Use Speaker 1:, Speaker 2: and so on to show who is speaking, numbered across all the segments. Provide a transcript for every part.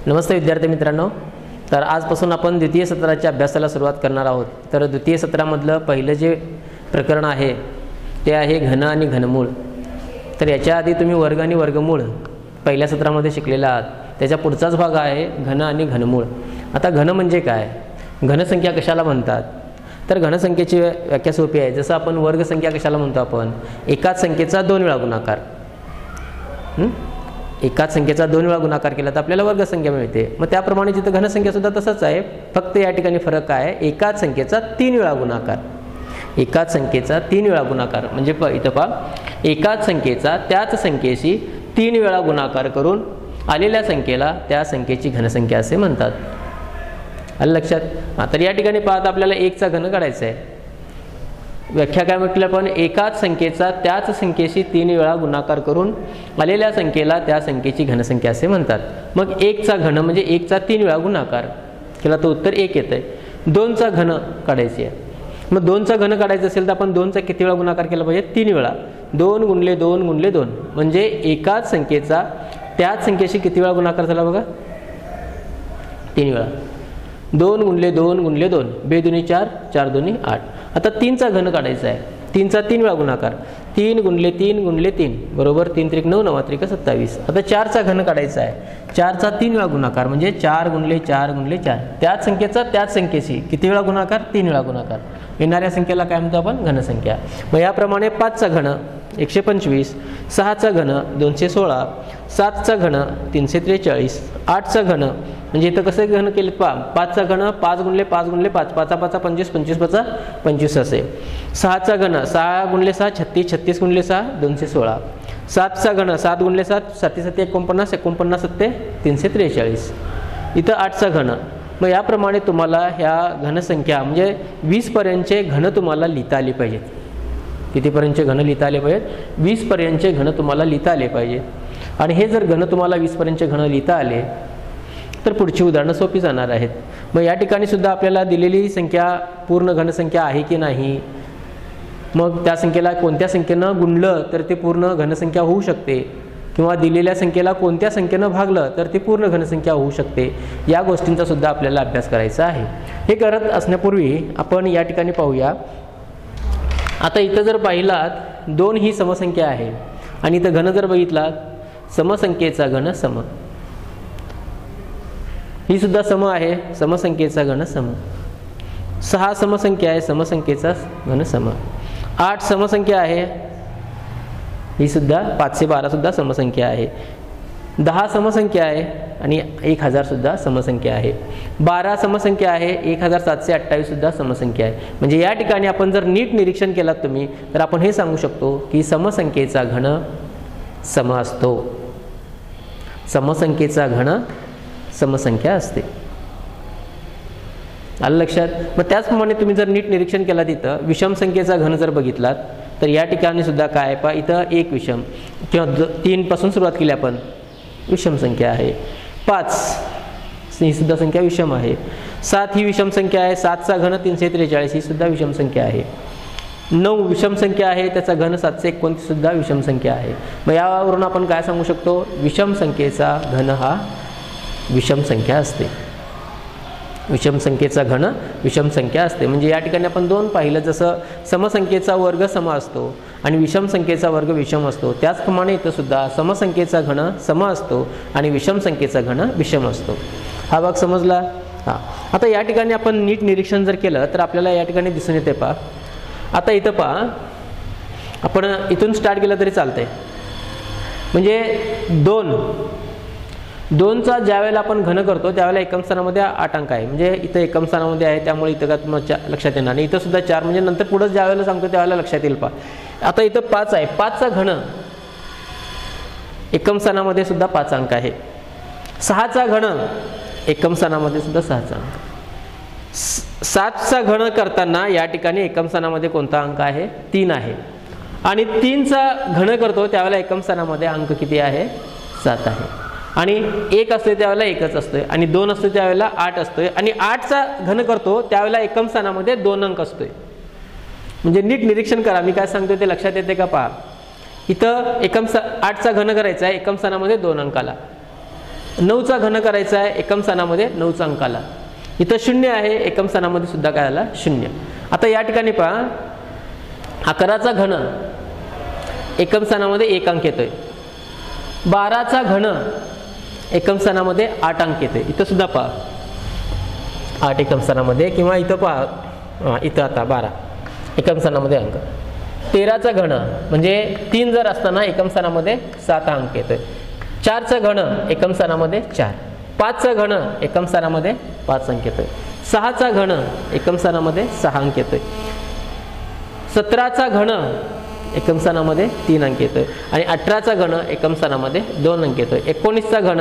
Speaker 1: नमस्ते विद्यार्थी मित्रांनो, तर आजपासून आपण द्वितीय सत्राच्या अभ्यासाला सुरुवात करणार आहोत। तर द्वितीय सत्रामधलं पहिलं जे प्रकरण आहे ते आहे घन आणि घनमूळ। तर याच्या आधी तुम्ही वर्ग आणि वर्गमूळ पहिल्या सत्रामध्ये शिकलेला आहात, त्याच्या पुढचाच भाग आहे घन आणि घनमूळ। आता घन म्हणजे काय, घनसंख्या कशाला म्हणतात, तर घनसंख्येची व्याख्या सोपी आहे। जसं आपण वर्गसंख्या कशाला म्हणतो, आपण एकाच संख्येचा 2 वेळा गुणाकार, एकाच संख्येचा 2 वेळा गुणाकार केला तर आपल्याला वर्गसंख्या मिळते। मग त्याप्रमाणे जिथं घनसंख्या सुद्धा तसंच आहे, फक्त या ठिकाणी फरक काय आहे, एकाच संख्येचा 3 वेळा गुणाकार, एकाच संख्येचा 3 वेळा गुणाकार म्हणजे इथं पहा, एकाच संख्येचा त्याच संख्येशी 3 वेळा गुणाकार करून आलेल्या संख्येला त्या संख्येची घनसंख्या असे म्हणतात। आलं लक्षात? तर या ठिकाणी पाहता आपल्याला 1 चा घन काढायचा आहे। व्याख्या काय म्हटलं, पण एकाच संख्येचा त्याच संख्येशी 3 वेळा गुणाकार करून आलेल्या संख्येला त्या संख्येची घनसंख्या असे म्हणतात। मग 1 चा घन म्हणजे 1 चा 3 वेळा गुणाकार केला तर उत्तर 1 येतंय। 2 चा घन काढायचे आहे, मग 2 चा घन काढायचं असेल तर आपण 2 चा किती वेळा गुणाकार केला पाहिजे, 3 वेळा। 2 गुणले 2 गुणले 2 म्हणजे एकाच संख्येचा त्याच संख्येशी किती वेळा गुणाकार झाला बघा, 3 वेळा। 2 गुणले 2 गुणले 2 बेदुनी 4 4 दुनी 8। आता 3 चा घन काढायचा आहे, 3 चा 3 वेळा गुणाकार, 3 गुणले 3 गुणले 3 बरोबर 3 त्रिक 9 9 त्रिक 27। आता 4 चा घन काढायचा आहे, 4 चा 3 वेळा गुणाकार म्हणजे 4 गुणले 4 गुणले 4, त्याच संख्येचा त्याच संख्येशी किती वेळा गुणाकार, 3 वेळा गुणाकार, येणाऱ्या संख्येला काय म्हणतो आपण, घनसंख्या। मग याप्रमाणे 5 चा घन 125, 6 चा घन 216, 7 चा घन 343, 8 चा घन म्हणजे इथं कसं घन केले पहा, 5 चा घन 5 गुणले 5 गुणले 5, 5 5 25 25 5 25 असे। 6 चा घन 6 गुणले 6 36, 36 गुणले 6 216। 7 चा घन 7 गुणले 7 7 7 49, 49 7 343। इथं 8 चा घन। मग याप्रमाणे तुम्हाला ह्या घनसंख्या म्हणजे 20 पर्यंतचे घन तुम्हाला लिहिता आले पाहिजेत। कितीपर्यंतचे घन लिहिता आले पाहिजेत, 20 पर्यंतचे घन तुम्हाला लिहिता आले पाहिजे। आणि हे जर घन तुम्हाला 20 पर्यंतचे घन लिहिता आले तर पुढची उदाहरणं सोपी जाणार आहेत। मग या ठिकाणी सुद्धा आपल्याला दिलेली संख्या पूर्ण घनसंख्या आहे की नाही, मग त्या संख्येला कोणत्या संख्येनं गुणलं तर ते पूर्ण घनसंख्या होऊ शकते, किंवा दिलेल्या संख्येला कोणत्या संख्येनं भागलं तर ती पूर्ण घनसंख्या होऊ शकते, या गोष्टींचा सुद्धा आपल्याला अभ्यास करायचा आहे। हे करत असण्यापूर्वी आपण या ठिकाणी पाहूया। आता इथं जर पाहिलात 2 ही समसंख्या आहे आणि इथं घन जर बघितलात, समसंख्येचा घन सम, ही सुद्धा सम आहे, समसंख्येचा घन सम। 6 समसंख्या आहे, समसंख्येचा घन सम। 8 समसंख्या आहे, ही सुद्धा 512 सुद्धा समसंख्या आहे। 10 समसंख्या आहे आणि 1000 सुद्धा समसंख्या आहे। 12 समसंख्या आहे, 1728 सुद्धा समसंख्या आहे। म्हणजे या ठिकाणी आपण जर नीट निरीक्षण केलात तुम्ही तर आपण हे सांगू शकतो की समसंख्येचा घन सम असतो, समसंख्येचा घन समसंख्या असते। आलं लक्षात? मग त्याचप्रमाणे तुम्ही जर नीट निरीक्षण केला तिथं विषम संख्येचा घन जर बघितलात तर या ठिकाणी सुद्धा काय पहा, इथं 1 विषम किंवा 3 पासून सुरुवात केली आपण, विषम संख्या आहे। 5 ही सुद्धा संख्या विषम आहे। 7 ही विषम संख्या आहे, 7 चा घन 343 ही सुद्धा विषम संख्या आहे। 9 विषम संख्या आहे, त्याचा घन 729 सुद्धा विषम संख्या आहे। मग यावरून आपण काय सांगू शकतो, विषम संख्येचा घन हा विषम संख्या असते, विषम संख्येचा घन विषम संख्या असते। म्हणजे या ठिकाणी आपण 2 पाहिलं, जसं समसंख्येचा वर्ग सम असतो आणि विषम संख्येचा वर्ग विषम असतो, त्याचप्रमाणे इथं सुद्धा समसंख्येचा घन सम असतो आणि विषम संख्येचा घन विषम असतो। हा भाग समजला? हां। आता या ठिकाणी आपण नीट निरीक्षण जर केलं तर आपल्याला या ठिकाणी दिसून येते पहा। आता इथं पहा, आपण इथून स्टार्ट केलं तरी चालतंय। म्हणजे 2 चा ज्या वेळेला आपण घन करतो त्यावेळेला एकम स्थानामध्ये 8 अंक आहे, म्हणजे इथं एकम स्थानामध्ये आहे त्यामुळे इथं का तुम्हाला लक्षात येणार नाही। इथं सुद्धा 4 म्हणजे नंतर पुढे ज्या वेळेला सांगतो त्यावेळेला लक्षात येईल पहा। आता इथं 5 आहे, 5 चा घन एकम स्थानामध्ये सुद्धा 5 अंक आहे। 6 चा घन एकम स्थानामध्ये सुद्धा 6 चा अंक। 7 चा घन करताना या ठिकाणी एकम स्थानामध्ये कोणता अंक आहे, 3 आहे। आणि 3 चा घन करतो त्यावेळेला एकम स्थानामध्ये अंक किती आहे, 7 आहे। आणि 1 असतोय त्यावेळेला 1च असतोय, आणि 2 असतोय त्यावेळेला 8 असतोय, आणि 8 चा घन करतो त्यावेळेला एकम स्थानामध्ये 2 अंक असतोय। म्हणजे नीट निरीक्षण करा, मी काय सांगतोय ते लक्षात येते का पहा। इथं 8 चा घन करायचा आहे, एकम स्थानामध्ये 2 अंकाला, 9चा घन करायचा आहे एकम स्थानामध्ये 9चा अंक आला. इथं 0 आहे एकम स्थानामध्ये सुद्धा काय आला 0. आता या ठिकाणी पहा 11चा घन एकम स्थानामध्ये 1 अंक येतोय. 12चा घन एकम स्थानामध्ये 8 अंक येतोय. इथं सुद्धा पहा 8 एकम स्थानामध्ये, किंवा इथं पहा इथं आता 12 एकम स्थानामध्ये अंक. 13चा घन म्हणजे 3 जर असताना एकम स्थानामध्ये 7 अंक येतोय. 4चा घन एकम स्थानामध्ये 4. 5चा घन एकम स्थानामध्ये 5 अंक येतोय. 6चा घन एकम स्थानामध्ये 6 अंक येतोय. 17चा घन एकम स्थानामध्ये 3 अंक येतोय. आणि 18चा घन एकम स्थानामध्ये 2 अंक येतोय. 19चा घन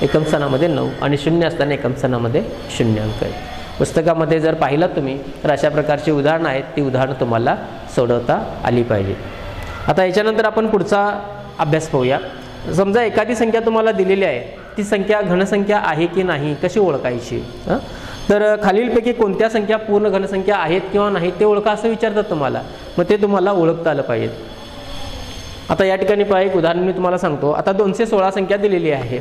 Speaker 1: एकम स्थानामध्ये 9 आणि 0 असताना एकम स्थानामध्ये 0 अंक आहे. पुस्तकामध्ये जर पाहिलं तुम्ही तर अशा प्रकारची उदाहरणं आहेत, ती उदाहरणं तुम्हाला सोडवता आली पाहिजे. आता याच्यानंतर आपण पुढचा अभ्यास पाहूया. समजा एखादी संख्या तुम्हाला दिलेली आहे, ती संख्या घनसंख्या आहे की नाही कशी ओळखायची. तर खालीलपैकी कोणत्या संख्या पूर्ण घनसंख्या आहेत किंवा नाही ते ओळखा असं विचारतात तुम्हाला. मग ते तुम्हाला ओळखता आलं पाहिजे. आता या ठिकाणी पहा एक उदाहरण मी तुम्हाला सांगतो. आता 216 संख्या दिलेली आहे.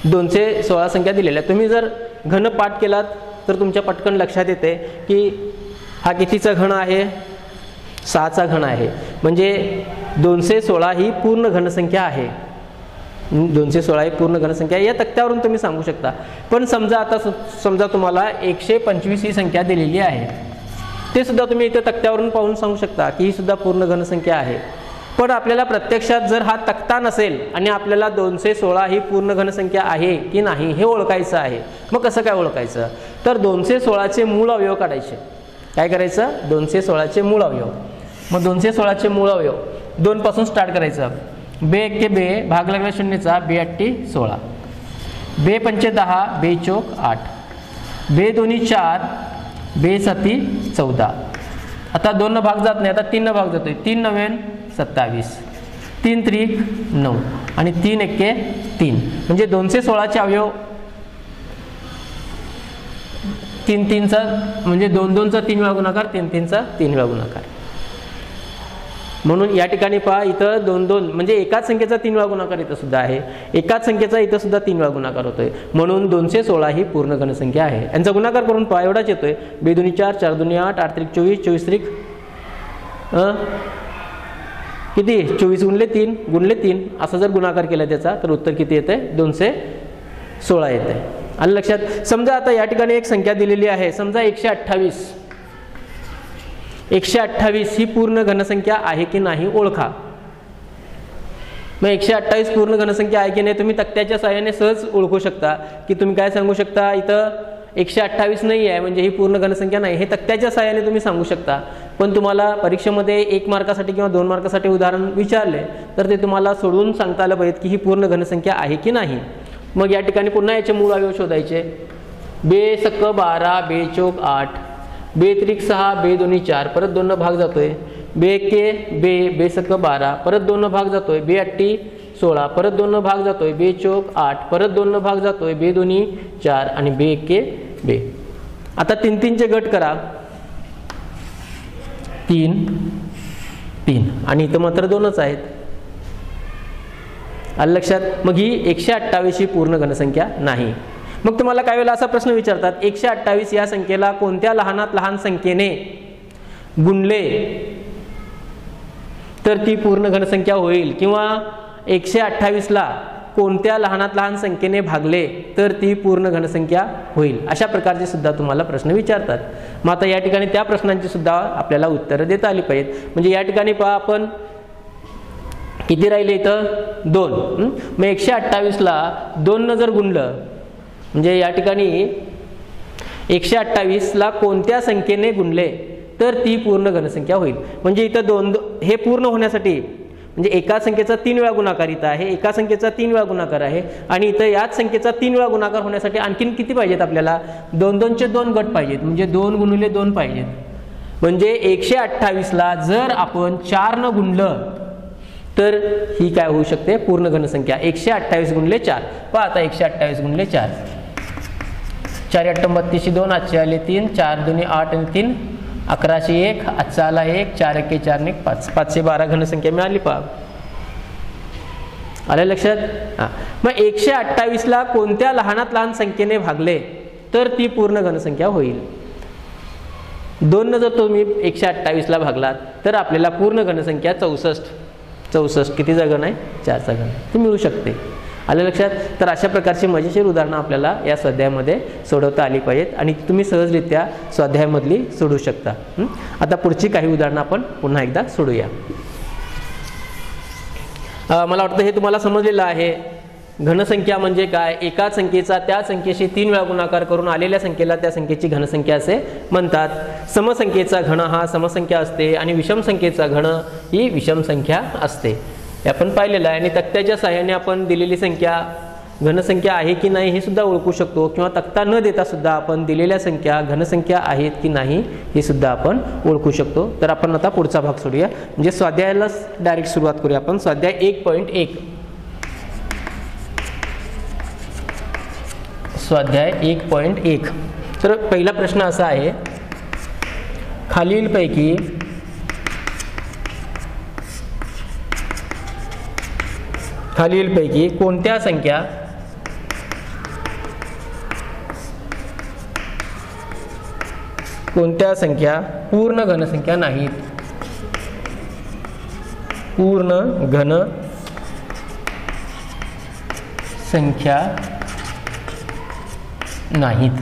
Speaker 1: 216 संख्या दिलेल्या. तुम्ही जर घन पाठ केलात तर तुमच्या पटकन लक्षात येते की हा कितीचा घन आहे, 6चा घन आहे. म्हणजे 216 ही पूर्ण घनसंख्या आहे. 216 ही पूर्ण घनसंख्या या तक्त्यावरून तुम्ही सांगू शकता. पण समजा आता समजा तुम्हाला 125 ही संख्या दिलेली आहे, ते सुद्धा तुम्ही इथे तक्त्यावरून पाहून सांगू शकता की ही सुद्धा पूर्ण घनसंख्या आहे. पण आपल्याला प्रत्यक्षात जर हा तक्ता नसेल आणि आपल्याला 216 ही पूर्ण घनसंख्या आहे की नाही हे ओळखायचं आहे, मग कसं काय ओळखायचं. तर 216चे मूळ अवयव काढायचे. काय करायचं, 216चे मूळ अवयव. मग 216चे मूळ अवयव 2 पासून स्टार्ट करायचं. बे एक्के बे, भाग लागला 0चा, बे 8 16, बे 5 10, बे 4 8, बे 2 4, बे 7 14. आता 2 भाग जात नाही, आता 3 भाग जातोय. 3 9 27, 3 3 9 आणि 3 एक्के 3. म्हणजे 216चे अवयव 3 3चा म्हणजे 2 2चा 3 वेळा गुणाकार, 3 3चा 3 वेळा गुणाकार. म्हणून या ठिकाणी पहा इथं 2 2 म्हणजे एकाच संख्येचा 3 वेळा गुणाकार इथं सुद्धा आहे. एकाच संख्येचा इथं सुद्धा 3 वेळा गुणाकार होतोय. म्हणून 216 ही पूर्ण घनसंख्या आहे. यांचा गुणाकार करून पहा एवढाच येतोय. बे 2 4, 4 2 8, 8 3 24, 24 3 किती 24 गुणले 3 गुणले 3 असा जर गुणाकार केला त्याचा तर उत्तर किती येते 216 येते. आणि लक्षात समजा आता या ठिकाणी एक संख्या दिलेली आहे. समजा 128. 128 ही पूर्ण घनसंख्या आहे की नाही ओळखा. मग 128 पूर्ण घनसंख्या आहे की नाही तुम्ही तक्त्याच्या सहाय्याने सहज ओळखू शकता. की तुम्ही काय सांगू शकता, इथं 128 नाही आहे म्हणजे ही पूर्ण घनसंख्या नाही, हे तक्त्याच्या सहाय्याने तुम्ही सांगू शकता. पण तुम्हाला परीक्षेमध्ये 1 मार्कासाठी किंवा 2 मार्कासाठी उदाहरण विचारले तर ते तुम्हाला सोडून सांगता आलं पाहिजे की ही पूर्ण घनसंख्या आहे की नाही. मग या ठिकाणी पुन्हा याचे मूळ अवयव शोधायचे. बे सक 12, बे चोक 8, बे त्रिक 6, बे 2 4, परत 2 भाग जातोय. बे एक्के बे, बे सक 12, परत 2 भाग जातोय. बे 8 16, परत 2 भाग जातोय. बे चोक 8, परत 2 भाग जातोय. बे 2 4 आणि बे एक्के बे. आता 3 3 चे गट करा. 3 3 आणि इथं मात्र 2च आहेत. आलं लक्षात. मग ही 128 ही पूर्ण घनसंख्या नाही. मग तुम्हाला काही वेळेला असा प्रश्न विचारतात 128 या संख्येला कोणत्या लहानात लहान संख्येने गुणले तर ती पूर्ण घनसंख्या होईल, किंवा 128 ला कोणत्या लहानात लहान संख्येने भागले तर ती पूर्ण घनसंख्या होईल. अशा प्रकारचे सुद्धा तुम्हाला प्रश्न विचारतात. मग आता या ठिकाणी त्या प्रश्नांची सुद्धा आपल्याला उत्तरं देता आली पाहिजेत. म्हणजे या ठिकाणी पहा आपण किती राहिले इथं 2. मग 128 ला 2 जर गुणलं म्हणजे या ठिकाणी 128 ला कोणत्या संख्येने गुणले तर ती पूर्ण घनसंख्या होईल. म्हणजे इथं 2 हे पूर्ण होण्यासाठी म्हणजे एका संख्येचा 3 वेळा गुणाकार इथं आहे, एका संख्येचा 3 वेळा गुणाकार आहे आणि इथं याच संख्येचा 3 वेळा गुणाकार होण्यासाठी आणखीन किती पाहिजेत आपल्याला 2 2 चे 2 गट पाहिजेत. म्हणजे 2 गुणिले 2 पाहिजेत. म्हणजे 128 ला जर आपण 4 न गुणलं तर ही काय होऊ शकते पूर्ण घनसंख्या. 128 गुणिले 4 पहा आता 128 गुणिले 4, 4 8 32 2, 8 आले 3, 4 2 8 आणि 3 1101, आजचा आला 1, 4 एके 4 ने 5, 512 घनसंख्या मिळाली पहा. आलं लक्षात? हां. मग 128ला कोणत्या लहानात लहान संख्येने भागले तर ती पूर्ण घनसंख्या होईल. 2 जर तुम्ही 128ला भागलात तर आपल्याला पूर्ण घनसंख्या 64 कितीचा घन आहे? 4चा घन ती मिळू शकते. आलं लक्षात? तर अशा प्रकारची मजेशीर उदाहरणं आपल्याला या स्वाध्यायामध्ये सोडवता आली पाहिजेत आणि तुम्ही सहजरित्या स्वाध्यायामधली सोडवू शकता. आता पुढची काही उदाहरणं आपण पुन्हा एकदा सोडूया. मला वाटतं हे तुम्हाला समजलेलं आहे. घनसंख्या म्हणजे काय? एकाच संख्येचा त्या संख्येशी 3 वेळा गुणाकार करून आलेल्या संख्येला त्या संख्येची घनसंख्या असे म्हणतात. समसंख्येचा घन हा समसंख्या असते आणि विषम संख्येचा घन ही विषम संख्या असते. हे आपण पाहिलेलं आहे. आणि तक्त्याच्या साहाय्याने आपण दिलेली संख्या घनसंख्या आहे की नाही हे सुद्धा ओळखू शकतो किंवा तक्ता न देता सुद्धा आपण दिलेल्या संख्या घनसंख्या आहेत की नाही हे सुद्धा आपण ओळखू शकतो. तर आपण आता पुढचा भाग सोडूया, म्हणजे स्वाध्यायाला डायरेक्ट सुरुवात करूया आपण. स्वाध्याय 1.1. स्वाध्याय 1.1. तर पहिला प्रश्न असा आहे, खालीलपैकी कोणत्या संख्या पूर्ण घनसंख्या नाहीत? पूर्ण घन संख्या नाहीत.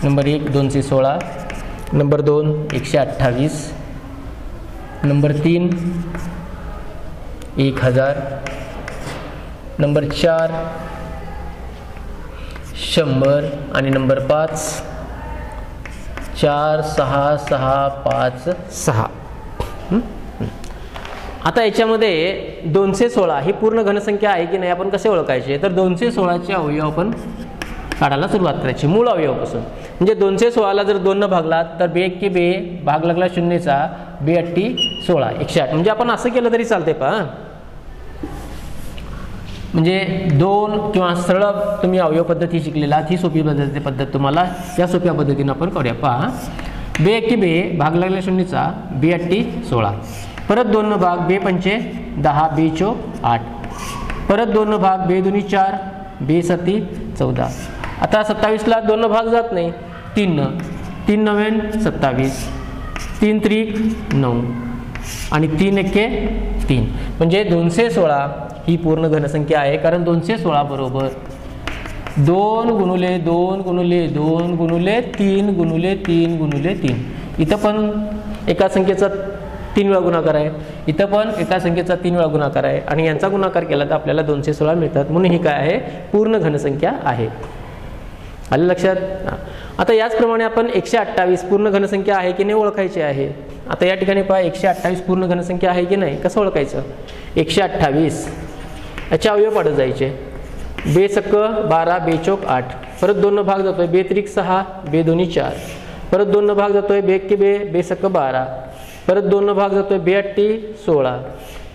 Speaker 1: नंबर 1 216, नंबर 2 128, नंबर 3 1000, नंबर 4 100 आणि नंबर 5 4 6 6 5 6. आता याच्यामध्ये 216 ही पूर्ण घनसंख्या आहे की नाही आपण कसे ओळखायचे? तर 216चे अवयव आपण काढायला सुरुवात करायची मूळ अवयवापासून. म्हणजे 216ला जर 2 भागलात तर 2 एके 2, भाग लागला 0चा, 2 अट्टी 16, 108. म्हणजे आपण असं केलं तरी चालते पहा. म्हणजे 2 किंवा सरळ तुम्ही अवयव पद्धती शिकलेला, ही सोपी पद्धत तुम्हाला या सोप्या पद्धतीने आपण करूया पहा. 2 एके 2, भाग लागला 0चा, 2 अट्टी 16, परत 2 भाग, 2 पंचे 10, 2 चौक 8, परत 2 भाग, 2 दुनी 4, 2 सत्ती 14. आता 27ला 2 भाग जात नाही, 3 नव्यान 27, 3 त्रिक 9 आणि 3 एके 3. म्हणजे 216 ही पूर्ण घनसंख्या आहे. कारण 216 बरोबर 2 गुणुले 2 गुणुले 2 गुणुले 3 गुणुले 3 गुणुले 3. इथं पण एका संख्येचा 3 वेळा गुणाकार आहे, इथं पण एका संख्येचा 3 वेळा गुणाकार आहे आणि यांचा गुणाकार केला तर आपल्याला 216 मिळतात. म्हणून ही काय आहे? पूर्ण घनसंख्या आहे. आलं लक्षात? आता याचप्रमाणे आपण 128 पूर्ण घनसंख्या आहे की नाही ओळखायची आहे. आता या ठिकाणी पहा 128 पूर्ण घनसंख्या आहे की नाही कसं ओळखायचं? 128 याचे अवयव पाडत जायचे. 2 सक्क 12, 2 चौक 8, परत 2 भाग जातोय 2 त्रिक 6, 2 दोन्ही 4, परत 2 भाग जातोय 2 एके 2, 2 सक्क 12, परत 2 भाग जातोय 2 अट्टी 16,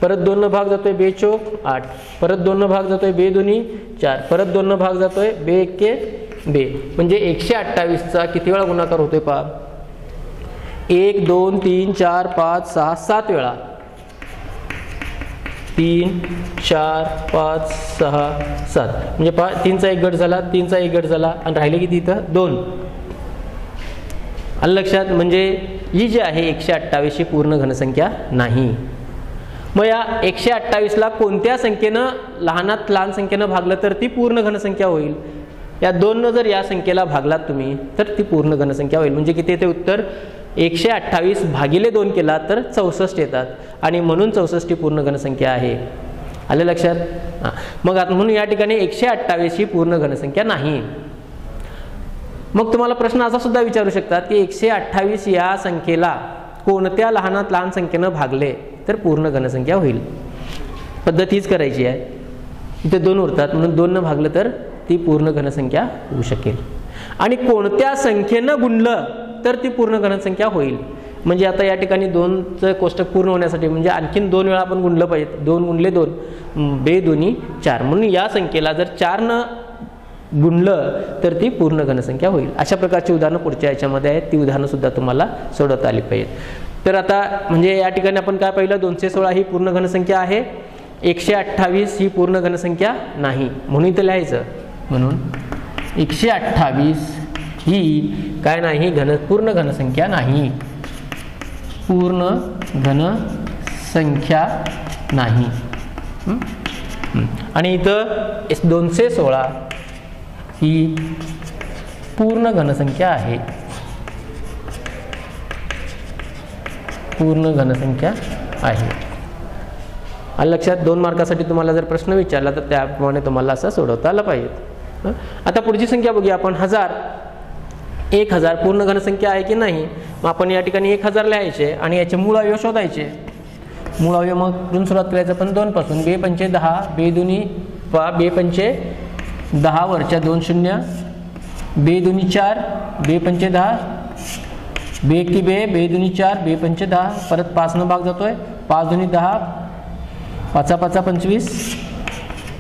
Speaker 1: परत 2 भाग जातोय 2 चौक 8, परत 2 भाग जातोय 2 दोन्ही 4, परत 2 भाग जातोय 2 एके 2. म्हणजे 128चा किती वेळा गुणाकार होतोय पहा? 1 2 3 4 5 6 7 वेळा. 3 4 5 6 7 म्हणजे पहा 3चा 1 गट झाला, 3चा 1 गट झाला आणि राहिले किती इथं 2. आलं लक्षात? म्हणजे ही जी आहे 128 ही पूर्ण घनसंख्या नाही. मग या 128ला कोणत्या संख्येनं लहानात लहान संख्येनं भागलं तर ती पूर्ण घनसंख्या होईल? या 2 जर या संख्येला भागलात तुम्ही तर ती पूर्ण घनसंख्या होईल. म्हणजे किती येते उत्तर? 128 भागिले 2 केला तर 64 येतात आणि म्हणून 64 ही पूर्ण घनसंख्या आहे. आलं लक्षात? मग म्हणून या ठिकाणी 128 ही पूर्ण घनसंख्या नाही. मग तुम्हाला प्रश्न असा सुद्धा विचारू शकतात की 128 या संख्येला कोणत्या लहानात लहान संख्येनं भागले तर पूर्ण घनसंख्या होईल? पद्धत हीच करायची आहे. इथे 2 उरतात म्हणून 2 भागलं तर ती पूर्ण घनसंख्या होऊ शकेल. आणि कोणत्या संख्येनं गुणलं तर ती पूर्ण घनसंख्या होईल? म्हणजे आता या ठिकाणी 2चं कोष्टक पूर्ण होण्यासाठी म्हणजे आणखीन 2 वेळा आपण गुणलं पाहिजे. 2 गुणले 2, 2 दोन्ही 4. म्हणून या संख्येला जर 4 न गुणलं तर ती पूर्ण घनसंख्या होईल. अशा प्रकारची उदाहरणं पुढच्या याच्यामध्ये आहेत, ती उदाहरणंसुद्धा तुम्हाला सोडवता आली पाहिजेत. तर आता म्हणजे या ठिकाणी आपण काय पाहिलं, 216 ही पूर्ण घनसंख्या आहे, 128 ही पूर्ण घनसंख्या नाही, म्हणून इथं लिहायचं. म्हणून 128 ही काय नाही, पूर्ण घनसंख्या नाही, पूर्ण घनसंख्या नाही. आणि इथं 216 ही पूर्ण घनसंख्या आहे, पूर्ण घनसंख्या आहे. आणि लक्षात, 2 मार्कासाठी तुम्हाला जर प्रश्न विचारला तर त्याप्रमाणे तुम्हाला असं सोडवता आलं पाहिजे. आता पुढची संख्या बघूया आपण, 1000 पूर्ण घनसंख्या आहे की नाही. मग आपण या ठिकाणी 1000 लिहायचे आणि याचे मूळ अवयव शोधायचे. मूळ अवयव मग कुठून सुरुवात करायचं, पण 2 पासून. 2 पंचे 10, 2 दुनी 2 पंचे 10 वरच्या 2 शून्य, 2 दुनी 4, 2 पंचे 10, 2 की 2, 2 दुनी 4, 2 पंचे 10, परत 5 न भाग जातोय, 5 दुनी 10, 5 5 25,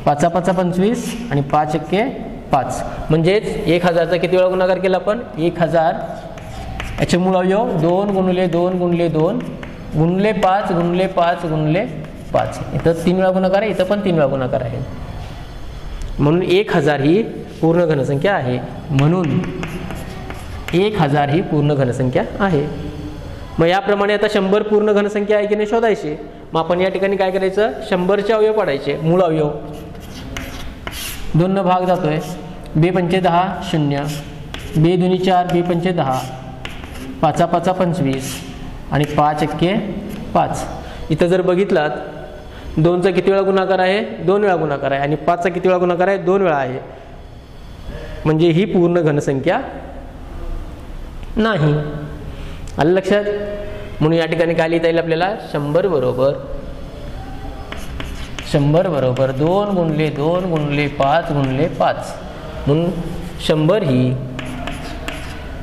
Speaker 1: 5 5 25 आणि 5 एक्के 5. म्हणजेच 1000चा किती वेळा गुणाकार केला आपण, 1000. याचे मूळ अवयव 2 गुणिले 2 गुणिले 2 गुणिले 5 गुणिले 5 गुणिले 5. इथं 3 वेळा गुणाकार आहे, इथं पण 3 वेळा गुणाकार आहे. म्हणून 1000 ही पूर्ण घनसंख्या आहे. म्हणून 1000 ही पूर्ण घनसंख्या आहे. मग याप्रमाणे आता 100 पूर्ण घनसंख्या आहे की नाही शोधायची. मग आपण या ठिकाणी काय करायचं, 100चे अवयव पाडायचे. मूळ अवयव 2 न भाग जातोय, 2 पंचे 10 0, 2 दुनी 4, 2 पंचे 10, 5 5 25 आणि 5 एक्के 5. इथं जर बघितलात, 2चा किती वेळा गुणाकार आहे, 2 वेळा गुणाकार आहे, आणि 5चा किती वेळा गुणाकार आहे, 2 वेळा आहे. म्हणजे ही पूर्ण घनसंख्या नाही. आलं लक्षात. म्हणून या ठिकाणी काय लिहिता येईल आपल्याला, 100 बरोबर 2 गुणिले 2 गुणिले 5 गुणिले 5. म्हणून 100 ही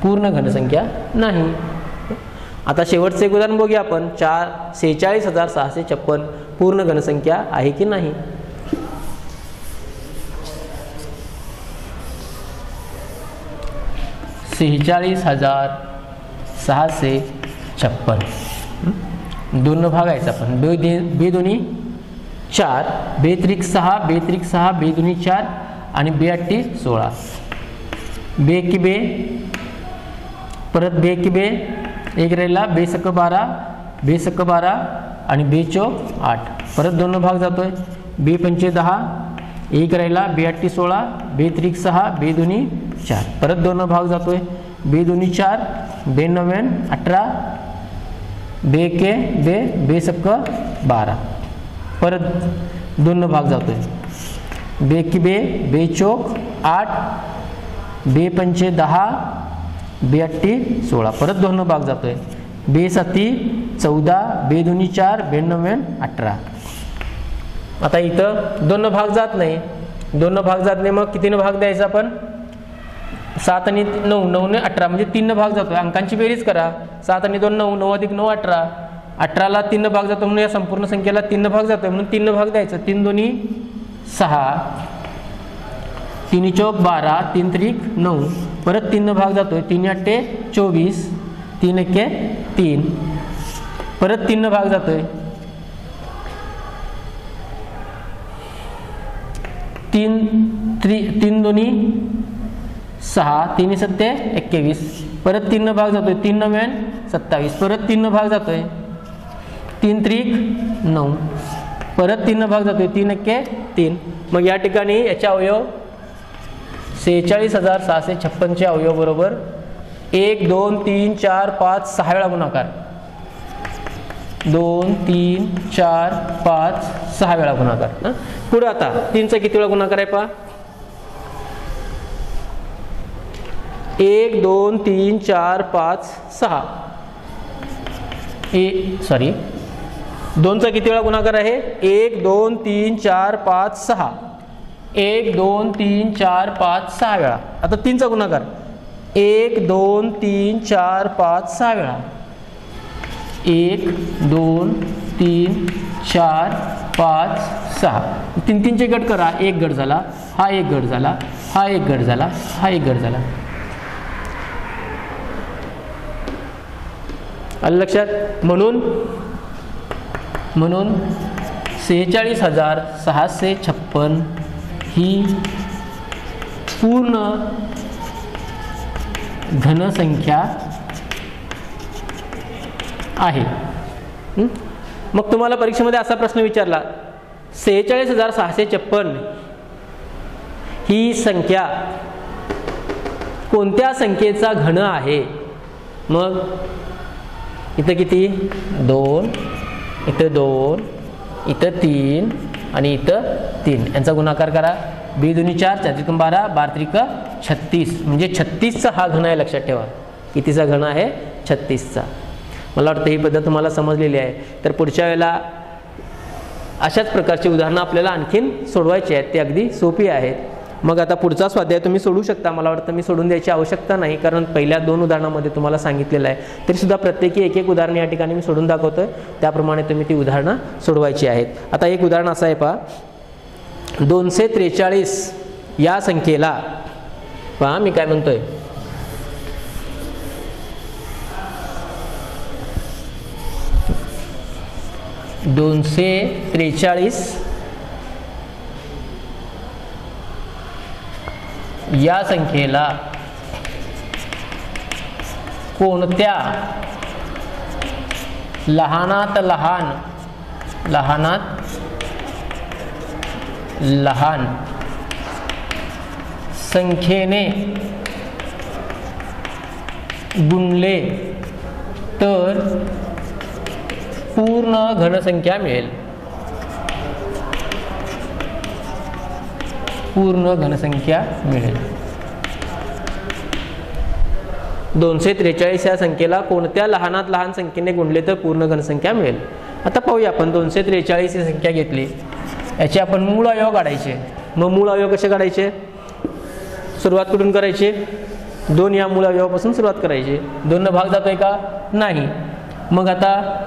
Speaker 1: पूर्ण घनसंख्या नाही. आता शेवटचं एक उदाहरण बघूया आपण, 46,656 पूर्ण घनसंख्या आहे की नाही. $46,656 2 भागायचा आपण. 2 दुनी 4, 2 त्रिक 6, 2 त्रिक 6, 2 दुनी 4 आणि 2 8 16, 2 की 2, परत 2 की 2, 1 राहिला, 2 सक्क 12, 2 सक्क 12 आणि 2 चौक 8. परत 2 भाग जातोय, 2 पंचे 10, 1 राहिला, 2 8 16, 2 त्रिक 6, 2 दुनी 4. परत 2 भाग जातोय, 2 दुनी 4, 2 9 18, 2 के 2, 2 सक्क 12. परत 2 भाग जातोय, 2 की 2, 2 चौक 8, 2 पंचे 10, 2 8 16. परत 2 भाग जातोय, 2 7 14, 2 दुनी 4, 2 9 18. आता इथं 2 भाग जात नाही, 2 भाग जात नाही. मग कितीनं भाग द्यायचा आपण, 7 आणि 9, 9 ने 18, म्हणजे 3 भाग जातोय. अंकांची बेरीज करा, 7 आणि 2 9, 9 अधिक 9 18, 18ला 3 भाग जातो, म्हणून या संपूर्ण संख्येला 3 भाग जातोय, म्हणून 3 भाग द्यायचं. 3 दोन्ही 6, 3 चौक 12, 3 त्रिक 9, परत 3 भाग जातोय, 3 8 24, 3 एक्के 3, परत 3 भाग जातोय, 3 दोन्ही 6, 3 7 21, परत 3 भाग जातोय, 3 9 27, परत 3 भाग जातोय, 3 त्रिक 9, परत 3 भाग जातोय, 3 एक्के 3. मग या ठिकाणी याचे अवयव 46,656 चे अवयव बरोबर 1 2 3 4 5 6 वेळा गुणाकार, 2 3 4 5 6 वेळा गुणाकार. पुढे आता 3चा किती वेळा गुणाकार आहे पहा, 1 2 3 4 5 6. 2चा किती वेळा गुणाकार आहे, 1 2 3 4 5 6, 1 2 3 4 5 6 वेळा. आता 3चा गुणाकार 1 2 3 4 5 6 वेळा, 1 2 3 4 5 6. 3 3चे गट करा, 1 गट झाला, हा 1 गट झाला, हा एक गट झाला, हा एक गट झाला. आलं लक्षात. म्हणून 46,656 ही पूर्ण घनसंख्या आहे. मग तुम्हाला परीक्षेमध्ये असा प्रश्न विचारला, 46,656 ही संख्या कोणत्या संख्येचा घन आहे? मग इथं किती? 2, इथं 2, इथं 3 आणि इथं 3. यांचा गुणाकार करा. 2 2 4, 4 3 12, 12 3 36. म्हणजे 36चा हा घन आहे. लक्षात ठेवा, कितीचा घन आहे? 36चा. मला वाटतं ही पद्धत तुम्हाला समजलेली आहे. तर पुढच्या वेळेला अशाच प्रकारची उदाहरणं आपल्याला आणखीन सोडवायची आहेत. ते अगदी सोपी आहेत. मग आता पुढचा स्वाध्याय तुम्ही सोडू शकता. मला वाटतं मी सोडून द्यायची आवश्यकता नाही, कारण पहिल्या 2 उदाहरणामध्ये तुम्हाला सांगितलेलं आहे. तरीसुद्धा प्रत्येकी एक एक उदाहरण या ठिकाणी मी सोडून दाखवतोय. त्याप्रमाणे तुम्ही ती उदाहरणं सोडवायची आहेत. आता एक उदाहरण असं आहे पहा. 243 या संख्येला, पहा मी काय म्हणतोय, 243 या संख्येला कोणत्या लहानात लहान संख्येने गुणले तर पूर्ण घनसंख्या मिळेल? पूर्ण घनसंख्या मिळेल. 243 या संख्येला कोणत्या लहानात लहान संख्येने गुणले तर पूर्ण घनसंख्या मिळेल? आता पाहूया आपण. 243 ही संख्या घेतली, याचे आपण मूळ अवयव काढायचे. मग मूळ अवयव कसे काढायचे? सुरुवात कुठून करायची? 2 या मूळ अवयवापासून सुरुवात करायची. 2 न भाग जातोय का? नाही. मग आता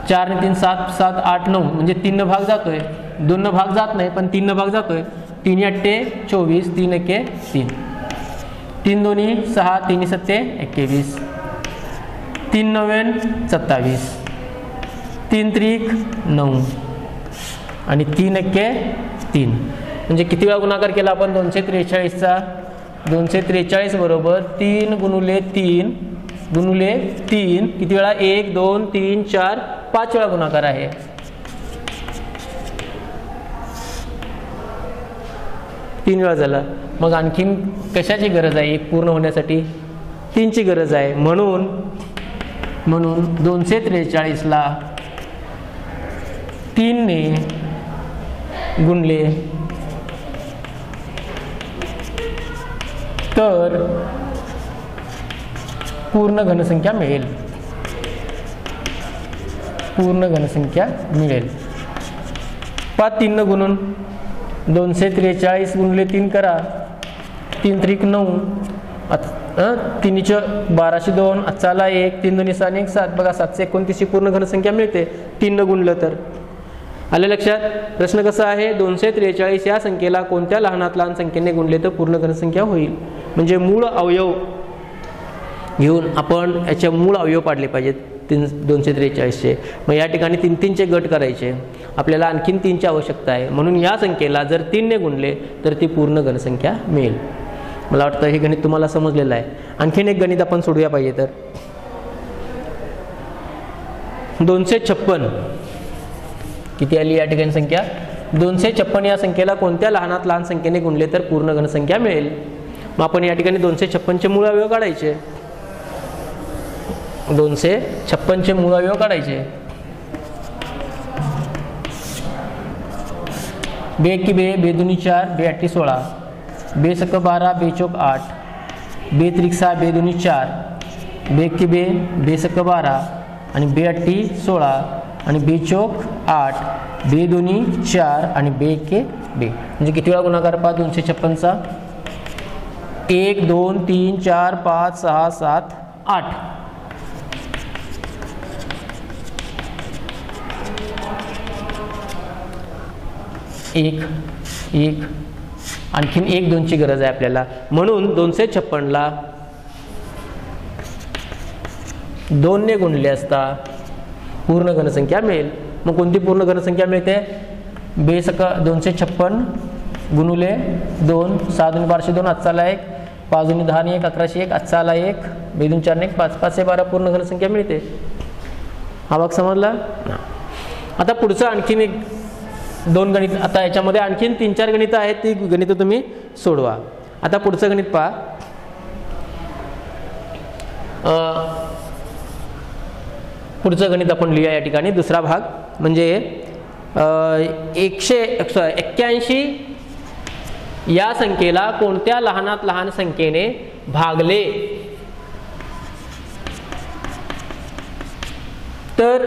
Speaker 1: 4 ने 3 7, 7 8 9 म्हणजे 3 न भाग जातोय. 2 न भाग जात नाही, पण 3 न भाग जातोय. 3 8 24, 3 1 3, 3 2 6, 3 7 21, 3 9 27, 3 3 9 आणि 3 1 3. म्हणजे किती वेळा गुणाकार केला आपण 243चा? 243 बरोबर 3 गुणुले 3 गुणुले 3. किती वेळा? 1 2 3 4 5 वेळा गुणाकार आहे. तीन वेळा झाला. मग आणखीन कशाची गरज आहे? एक पूर्ण होण्यासाठी 3ची गरज आहे. म्हणून 243ला 3 ने गुणले तर पूर्ण घनसंख्या मिळेल. पूर्ण घनसंख्या मिळेल. 3 न गुणून 243 गुणले 3 करा. 3 3 9, 3 12 2, आजचाला 1, 3 2 6 1 7. बघा 729 पूर्ण घनसंख्या मिळते 3 न गुणलं तर. आलं लक्षात? प्रश्न कसा आहे? 243 या संख्येला कोणत्या लहानात लहान संख्येने गुणले तर पूर्ण घनसंख्या होईल? म्हणजे मूळ अवयव घेऊन आपण याचे मूळ अवयव पाडले पाहिजेत 243चे. मग या ठिकाणी 3 3चे गट करायचे. आपल्याला आणखीन 3ची आवश्यकता आहे. म्हणून या संख्येला जर 3 ने गुणले तर ती पूर्ण घनसंख्या मिळेल. मला वाटतं हे गणित तुम्हाला समजलेलं आहे. आणखीन एक गणित आपण सोडूया पाहिजे तर. 256 किती आली या ठिकाणी संख्या? 256 या संख्येला कोणत्या लहानात लहान संख्येने गुणले तर पूर्ण घनसंख्या मिळेल? मग आपण या ठिकाणी 256चे मूळ अवयव काढायचे. 256चे मूळ अवयव काढायचे. 2 1 2, 2 2 4, 2 8 16, 2 1 12, 2 4 8, 2 3 6, 2 2 4, 2 1 2, 2 1 12 आणि 2 8 16 आणि 2 4 8, 2 2 4 आणि 2 1 2. म्हणजे किती वेळा गुणाकार पहा 256चा? 1 2 3 4 5 6 7 8. एक आणखीन 1 2ची गरज आहे आपल्याला, म्हणून 256ला 2 ने गुणले असता पूर्ण घनसंख्या मिळेल. मग कोणती पूर्ण घनसंख्या मिळते? बेस 256 गुणुले 2, 6 2 12 2, आजचा आला 1, 5 2 10 1, 1101, आजचा आला 1, 2 2 4 1, 5 5 12 पूर्ण घनसंख्या मिळते. हा भाग समजला. आता पुढचं आणखीन 2 गणित, आता याच्यामध्ये आणखीन 3-4 गणितं आहेत, ती गणितं तुम्ही सोडवा. आता पुढचं गणित पहा. पुढचं गणित आपण लिहूया या ठिकाणी. दुसरा भाग म्हणजे 181 या संख्येला कोणत्या लहानात लहान संख्येने भागले तर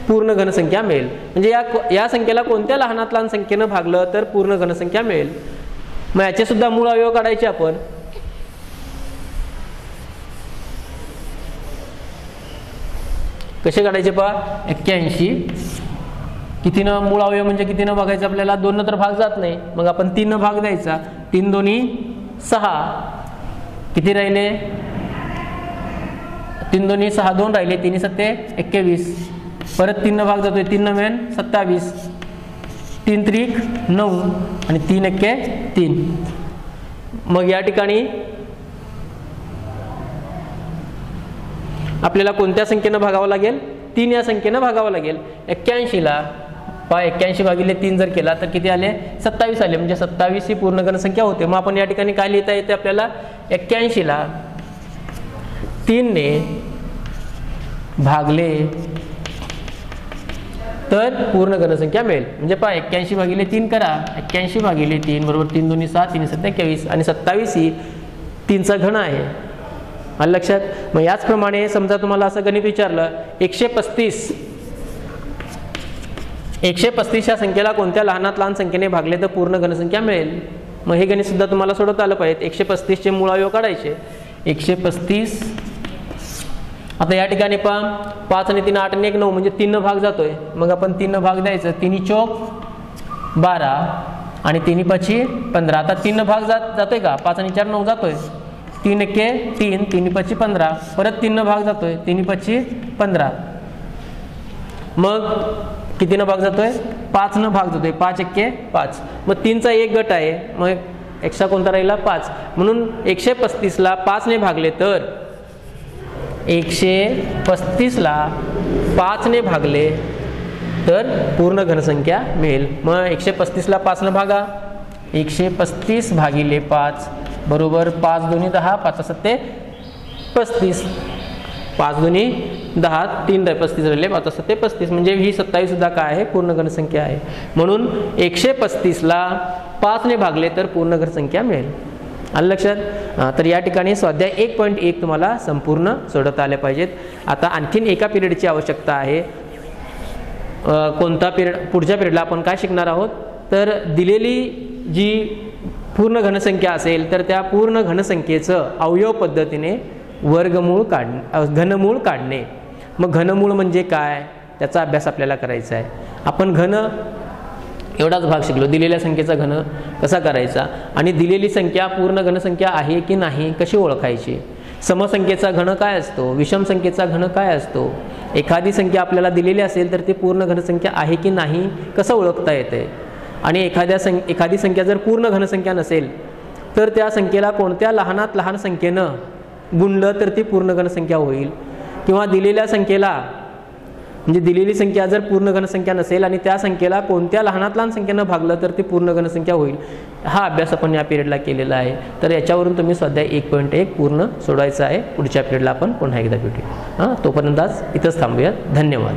Speaker 1: पूर्ण घनसंख्या मिळेल. म्हणजे या संख्येला कोणत्या लहानात लहान संख्येनं भागलं तर पूर्ण घनसंख्या मिळेल. मग याचे सुद्धा मूळ अवयव काढायचे आपण. कसे काढायचे पहा. 81 कितीनं मूळ अवयव म्हणजे कितीनं भागायचं आपल्याला? 2 न तर भाग जात नाही, मग आपण 3 न भाग द्यायचा. 3 2 6, किती राहिले? 3 2 6, 2 राहिले, 3 7 21, परत 3 न भाग जातोय, 3 9 27, 3 3 9 आणि 3 1 3. मग या ठिकाणी आपल्याला कोणत्या संख्येनं भागावं लागेल? 3 या संख्येनं भागावं लागेल. 81ला 81 भागिले 3 जर केला तर किती आले? 27 आले. म्हणजे 27 ही पूर्ण घनसंख्या होते. मग आपण या ठिकाणी काय लिहिता येते आपल्याला? 81ला 3 ने भागले तर पूर्ण घनसंख्या मिळेल. म्हणजे पहा 81 भागिले 3 करा. 81 भागिले 3 बरोबर 3 2 6, 3 7 21 आणि 27 ही 3चा घन आहे. आलं लक्षात. मग याचप्रमाणे समजा तुम्हाला असं गणित विचारलं 135 या संख्येला कोणत्या लहानात लहान संख्येने भागले तर पूर्ण घनसंख्या मिळेल. मग हे गणित सुद्धा तुम्हाला सोडवता आलं पाहिजे. 135 चे मूळ अवयव काढायचे. 135 आता या ठिकाणी पहा 5 आणि 3 8 आणि 1 9 म्हणजे 3 न भाग जातोय. मग आपण 3 न भाग द्यायचं. 3 चौक 12 आणि 3 5 15. आता 3 न भाग जातोय का? 5 आणि 4 9 जातोय. 3 1 3, 3 5 15, परत 3 न भाग जातोय. 3 5 15. मग किती न भाग जातोय? 5 न भाग जातोय. 5 1 5. मग 3चा एक गट आहे. मग एक्स्ट्रा कोणता राहिला? 5. म्हणून 135ला 5 ने भागले तर 135ला 5 ने भागले तर पूर्ण घनसंख्या मिळेल. मग 135ला 5 न भागा. 135 भागिले 5 बरोबर 5 2 10, 5 7 35. 5 2 10, 3 35 राहिले, 5 7 35. म्हणजे ही 27 सुद्धा काय आहे? पूर्ण घनसंख्या आहे. म्हणून 135ला 5 ने भागले तर पूर्ण घनसंख्या मिळेल. आलं लक्षात. तर या ठिकाणी स्वाध्याय 1.1 तुम्हाला संपूर्ण सोडवता आले पाहिजेत. आता आणखीन एका पिरियडची आवश्यकता आहे. कोणता पिरियड? पुढच्या पिरियडला आपण काय शिकणार आहोत? तर दिलेली जी पूर्ण घनसंख्या असेल तर त्या पूर्ण घनसंख्येचं अवयव पद्धतीने घनमूळ काढणे. मग घनमूळ म्हणजे काय? त्याचा अभ्यास आपल्याला करायचा आहे. आपण घन एवढाच भाग शिकलो. दिलेल्या संख्येचा घन कसा करायचा आणि दिलेली संख्या पूर्ण घनसंख्या आहे की नाही कशी ओळखायची. समसंख्येचा घन काय असतो? विषम संख्येचा घन काय असतो? एखादी संख्या आपल्याला दिलेली असेल तर ती पूर्ण घनसंख्या आहे की नाही कसं ओळखता येते. आणि एखादी संख्या जर पूर्ण घनसंख्या नसेल तर त्या संख्येला कोणत्या लहानात लहान संख्येनं गुणलं तर ती पूर्ण घनसंख्या होईल. किंवा दिलेल्या संख्येला म्हणजे दिलेली संख्या जर पूर्ण घनसंख्या नसेल आणि त्या संख्येला कोणत्या लहानात लहान संख्येनं भागलं तर ती पूर्ण घनसंख्या होईल. हा अभ्यास आपण या पिरियडला केलेला आहे. तर याच्यावरून तुम्ही स्वाध्याय 1.1 पूर्ण सोडवायचा आहे. पुढच्या पिरियडला आपण पुन्हा एकदा भेटूया. तोपर्यंत आज इथंच थांबूयात. धन्यवाद.